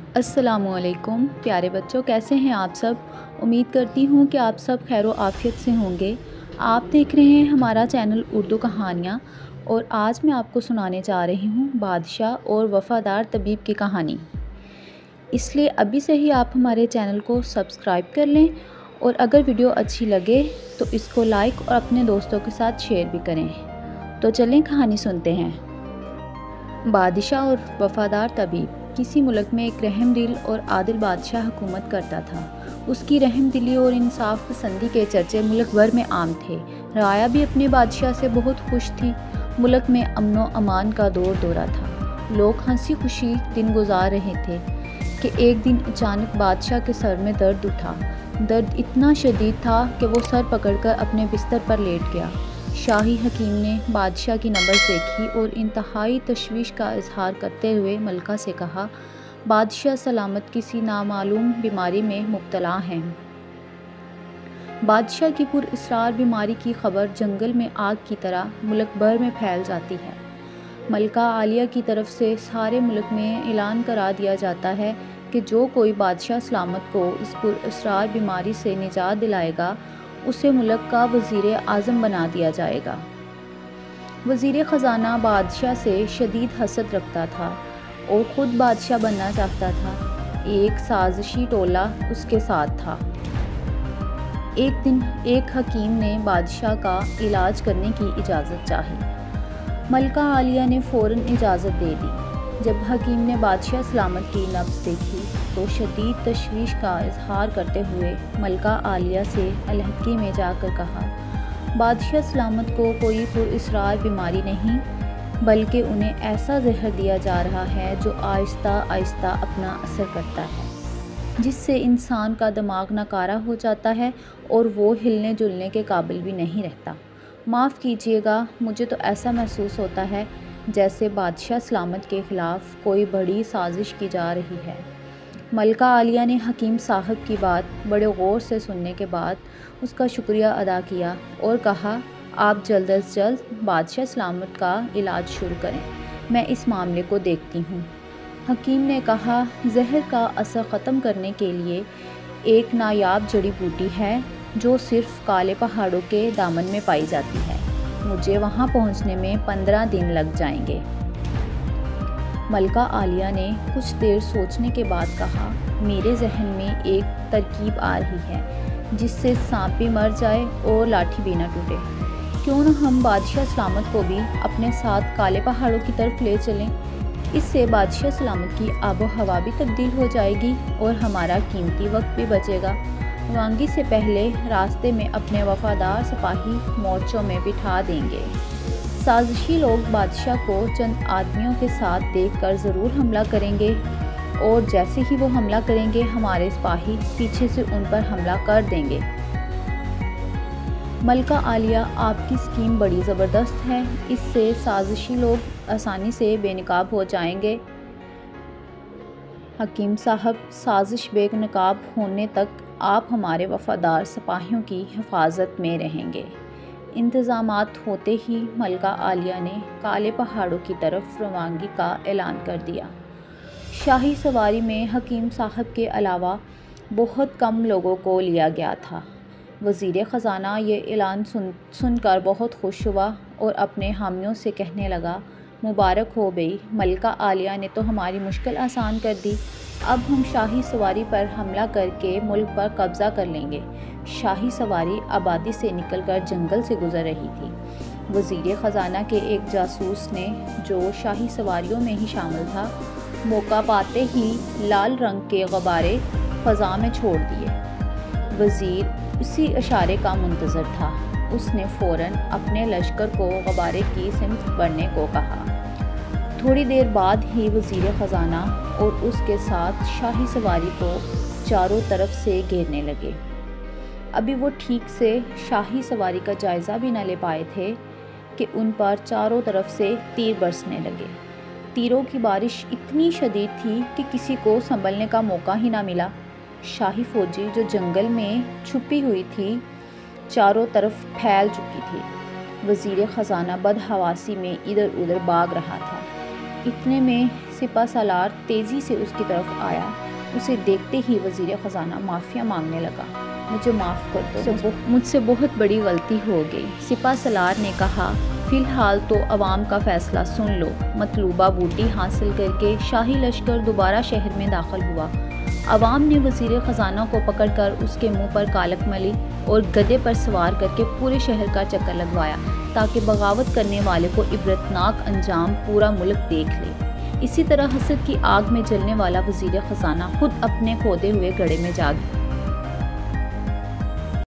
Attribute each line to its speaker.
Speaker 1: अस्सलाम वालेकुम प्यारे बच्चों, कैसे हैं आप सब। उम्मीद करती हूँ कि आप सब खैर व आफ़ियत से होंगे। आप देख रहे हैं हमारा चैनल उर्दू कहानियाँ और आज मैं आपको सुनाने जा रही हूँ बादशाह और वफ़ादार तबीब की कहानी। इसलिए अभी से ही आप हमारे चैनल को सब्सक्राइब कर लें और अगर वीडियो अच्छी लगे तो इसको लाइक और अपने दोस्तों के साथ शेयर भी करें। तो चलें कहानी सुनते हैं। बादशाह और वफ़ादार तबीब। किसी मुल्क में एक रहमदिल और आदिल बादशाह हुकूमत करता था। उसकी रहमदिली और इंसाफ पसंदी के चर्चे मुल्क भर में आम थे। राया भी अपने बादशाह से बहुत खुश थी। मुल्क में अमनो अमान का दौर दौरा था। लोग हंसी खुशी दिन गुजार रहे थे कि एक दिन अचानक बादशाह के सर में दर्द उठा। दर्द इतना शदीद था कि वो सर पकड़कर अपने बिस्तर पर लेट गया। शाही हकीम ने बादशाह की नब्ज़ देखी और इंतहाई तशवीश का इजहार करते हुए मलका से कहा, बादशाह सलामत किसी नामालूम बीमारी में मुब्तला हैं। बादशाह की पुरअसरार बीमारी की खबर जंगल में आग की तरह मुल्क भर में फैल जाती है। मलका आलिया की तरफ से सारे मुल्क में ऐलान करा दिया जाता है कि जो कोई बादशाह सलामत को इस पुरअसरार बीमारी से निजात दिलाएगा उसे मुल्क का वज़ीर आज़म बना दिया जाएगा। वज़ीर ख़ज़ाना बादशाह से शदीद हसद रखता था और ख़ुद बादशाह बनना चाहता था। एक साजिशी टोला उसके साथ था। एक दिन एक हकीम ने बादशाह का इलाज करने की इजाज़त चाही। मलका आलिया ने फ़ौरन इजाज़त दे दी। जब हकीम ने बादशाह सलामत की नब्ज़ देखी तो शदीद तशवीश का इजहार करते हुए मलका आलिया से अलहदगी में जाकर कहा, बादशाह सलामत को कोई पुरअसरार बीमारी नहीं बल्कि उन्हें ऐसा जहर दिया जा रहा है जो आहिस्ता आहिस्ता अपना असर करता है, जिससे इंसान का दिमाग नकारा हो जाता है और वो हिलने जुलने के काबिल भी नहीं रहता। माफ़ कीजिएगा, मुझे तो ऐसा महसूस होता है जैसे बादशाह सलामत के ख़िलाफ़ कोई बड़ी साजिश की जा रही है। मलका आलिया ने हकीम साहब की बात बड़े गौर से सुनने के बाद उसका शुक्रिया अदा किया और कहा, आप जल्द अज जल्द बादशाह सलामत का इलाज शुरू करें, मैं इस मामले को देखती हूँ। हकीम ने कहा, जहर का असर ख़त्म करने के लिए एक नायाब जड़ी बूटी है जो सिर्फ़ काले पहाड़ों के दामन में पाई जाती है। मुझे वहाँ पहुँचने में 15 दिन लग जाएंगे। मलका आलिया ने कुछ देर सोचने के बाद कहा, मेरे जहन में एक तरकीब आ रही है जिससे सांप भी मर जाए और लाठी भी न टूटे। क्यों न हम बादशाह सलामत को भी अपने साथ काले पहाड़ों की तरफ ले चलें। इससे बादशाह सलामत की आबो हवा भी तब्दील हो जाएगी और हमारा कीमती वक्त भी बचेगा। रवानगी से पहले रास्ते में अपने वफ़ादार सिपाही मोर्चों में बिठा देंगे। साजिशी लोग बादशाह को चंद आदमियों के साथ देखकर ज़रूर हमला करेंगे और जैसे ही वो हमला करेंगे हमारे सिपाही पीछे से उन पर हमला कर देंगे। मलका आलिया, आपकी स्कीम बड़ी ज़बरदस्त है, इससे साजिशी लोग आसानी से बेनकाब हो जाएंगे। हकीम साहब, साजिश बेनकाब होने तक आप हमारे वफ़ादार सिपाहियों की हिफाजत में रहेंगे। इंतज़ामात होते ही मलका आलिया ने काले पहाड़ों की तरफ रवानगी का ऐलान कर दिया। शाही सवारी में हकीम साहब के अलावा बहुत कम लोगों को लिया गया था। वज़ीर ख़ज़ाना ये ऐलान सुनकर बहुत खुश हुआ और अपने हामियों से कहने लगा, मुबारक हो गई, मलका आलिया ने तो हमारी मुश्किल आसान कर दी। अब हम शाही सवारी पर हमला करके मुल्क पर कब्ज़ा कर लेंगे। शाही सवारी आबादी से निकलकर जंगल से गुजर रही थी। वज़ीर ख़ज़ाना के एक जासूस ने, जो शाही सवारियों में ही शामिल था, मौका पाते ही लाल रंग के गुब्बारे फ़ज़ा में छोड़ दिए। वज़ीर उसी इशारे का मुंतज़र था। उसने फ़ौरन अपने लश्कर को गुब्बारे की सिमत बढ़ने को कहा। थोड़ी देर बाद ही वज़ीर ख़ज़ाना और उसके साथ शाही सवारी को चारों तरफ से घेरने लगे। अभी वो ठीक से शाही सवारी का जायज़ा भी न ले पाए थे कि उन पर चारों तरफ से तीर बरसने लगे। तीरों की बारिश इतनी शदीद थी कि किसी को संभलने का मौका ही ना मिला। शाही फ़ौजी जो जंगल में छुपी हुई थी चारों तरफ फैल चुकी थी। वज़ीर ख़ज़ाना बदहवासी में इधर उधर भाग रहा था। इतने में سپہ سالار تیزی سے اس کی طرف آیا۔ اسے دیکھتے ہی وزیر خزانہ معافی مانگنے لگا۔ مجھے معاف کر دو، مجھ سے بہت بڑی غلطی ہو گئی۔ سپہ سالار نے کہا، فی الحال تو عوام کا فیصلہ سن لو۔ مطلوبہ بوٹی حاصل کر کے شاہی لشکر دوبارہ شہر میں داخل ہوا۔ عوام نے وزیر خزانہ کو پکڑ کر اس کے منہ پر کالک ملی اور گدھے پر سوار کر کے پورے شہر کا چکر لگوایا تاکہ بغاوت کرنے والے کو عبرتناک انجام پورا ملک دیکھ لے۔ اسی طرح حسد کی آگ میں جلنے والا وزیر خزانہ خود اپنے کھودے ہوئے گڑھے میں جا